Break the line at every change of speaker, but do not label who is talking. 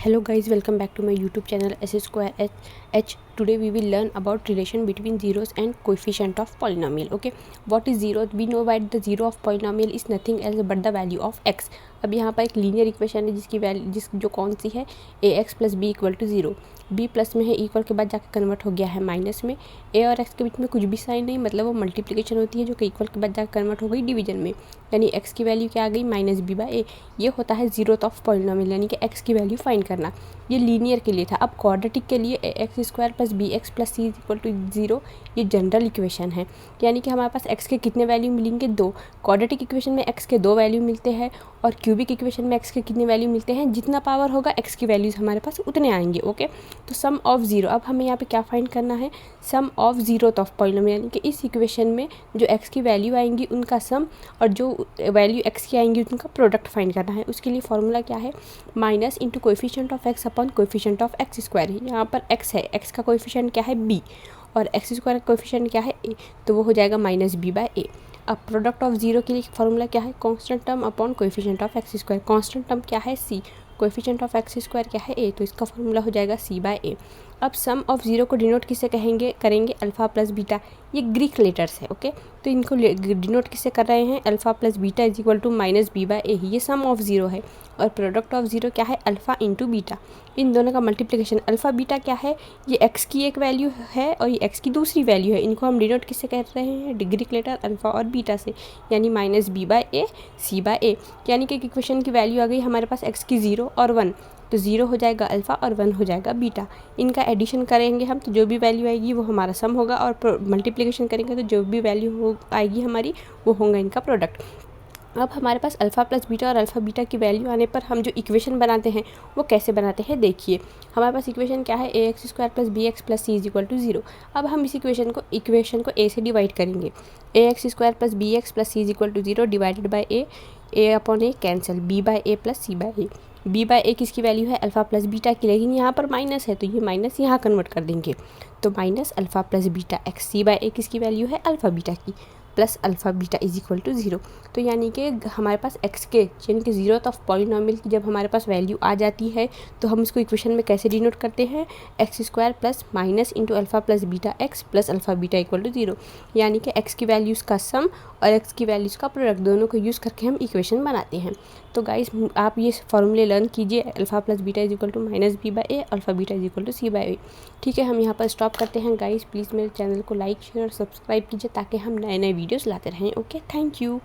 Hello guys, welcome back to my YouTube channel S square H. Today we will learn about relation between zeros and coefficient of polynomial. Okay, what is zero? We know that the zero of polynomial is nothing else but the value of x. अब यहाँ पर एक linear equation है जिसकी value जो कौन सी है A X plus B equal to zero. B plus में है, इक्वल के बाद जाकर कन्वर्ट हो गया है माइनस में. ए और एक्स के बीच में कुछ भी साइन नहीं, मतलब वो मल्टीप्लिकेशन होती है जो कि इक्वल के बाद जाकर कन्वर्ट हो गई डिवीजन में. यानी एक्स की वैल्यू क्या आ गई माइनस बी बाई ए. ये होता है जीरोथ ऑफ पॉलिनोमियल, यानी कि एक्स की वैल्यू फाइंड करना. ये लीनियर के लिए था. अब क्वाड्रेटिक के लिए x square plus B x plus c equal to zero ये जनरल इक्वेशन है. यानी कि हमारे पास एक्स के कितने वैल्यू मिलेंगे? दो. क्वाड्रेटिक इक्वेशन में एक्स के दो वैल्यू मिलते हैं और क्यूबिक इक्वेशन में एक्स के कितने वैल्यू मिलते हैं? जितना पावर होगा एक्स की वैल्यूज़ हमारे पास उतने आएंगे. ओके, तो सम ऑफ जीरो. अब हमें यहाँ पे क्या फाइंड करना है? सम ऑफ जीरोथ ऑफ पॉलिनोमियल, यानी कि इस इक्वेशन में जो एक्स की वैल्यू आएंगी उनका सम और जो वैल्यू एक्स की आएंगी उनका प्रोडक्ट फाइंड करना है. उसके लिए फॉर्मूला क्या है? Minus into coefficient of x upon coefficient of x square. यहाँ पर एक्स है, एक्स का कोएफिशिएंट क्या है? बी, और एक्स स्क्वायर का कोएफिशिएंट क्या है? ए. तो वो हो जाएगा माइनस बी बाय ए. अब प्रोडक्ट ऑफ जीरो के लिए फॉर्मूला क्या है? Constant term upon coefficient of x square. Constant term क्या है? सी. कोएफिशिएंट ऑफ एक्स स्क्वायर क्या है? ए. तो इसका फॉर्मूला हो जाएगा सी बाय ए. अब सम ऑफ जीरो को डिनोट किससे करेंगे? Alpha plus beta. ये ग्रीक लेटर्स है. ओके, तो इनको डिनोट किससे कर रहे हैं? Alpha plus beta is equal to minus B by A. ये सम ऑफ जीरो है और प्रोडक्ट ऑफ जीरो क्या है? Alpha into beta. इन दोनों का मल्टीप्लिकेशन. अल्फ़ा बीटा क्या है? ये एक्स की एक वैल्यू है और ये एक्स की दूसरी वैल्यू है. इनको हम डिनोट किससे कर रहे हैं? ग्रीक लेटर अल्फ़ा और बीटा से, यानी minus B by A C by ए. यानी कि इक्वेशन की वैल्यू आ गई हमारे पास एक्स की ज़ीरो और वन. तो ज़ीरो हो जाएगा अल्फ़ा और वन हो जाएगा बीटा. इनका एडिशन करेंगे हम तो जो भी वैल्यू आएगी वो हमारा सम होगा, और मल्टीप्लिकेशन करेंगे तो जो भी वैल्यू आएगी हमारी वो होगा इनका प्रोडक्ट. अब हमारे पास अल्फ़ा प्लस बीटा और अल्फ़ा बीटा की वैल्यू आने पर हम जो इक्वेशन बनाते हैं वो कैसे बनाते हैं देखिए. हमारे पास इक्वेशन क्या है? A X square plus B x plus C is equal to zero. अब हम इस इक्वेशन को ए से डिवाइड करेंगे. A X square plus B x plus C is equal to zero divided by A upon A cancel. B by A plus C by A. B by A किसकी value है? Alpha plus beta की, लेकिन यहाँ पर minus है तो ये minus यहाँ कन्वर्ट कर देंगे. तो minus alpha plus beta X. C by A किसकी वैल्यू है? अल्फ़ा बीटा की, plus alpha beta is equal to zero. तो यानी कि हमारे पास एक्स के यानी कि जीरोथ ऑफ पॉलिनोमियल की जब हमारे पास वैल्यू आ जाती है तो हम इसको इक्वेशन में कैसे डिनोट करते हैं? X square plus minus into alpha plus beta x plus alpha beta equal to zero. यानी कि एक्स की वैल्यूज़ का सम और एक्स की वैल्यूज़ का प्रोडक्ट दोनों को यूज़ करके हम इक्वेशन बनाते हैं. तो गाइस आप ये फॉर्मूले लर्न कीजिए. Alpha plus beta is equal to minus B by A, alpha beta is equal to C by A. ठीक है, हम यहाँ पर स्टॉप करते हैं. गाइस प्लीज़ मेरे चैनल को लाइक शेयर और सब्सक्राइब कीजिए ताकि हम नए नए वीडियोज़ लाते रहें. Okay, thank you.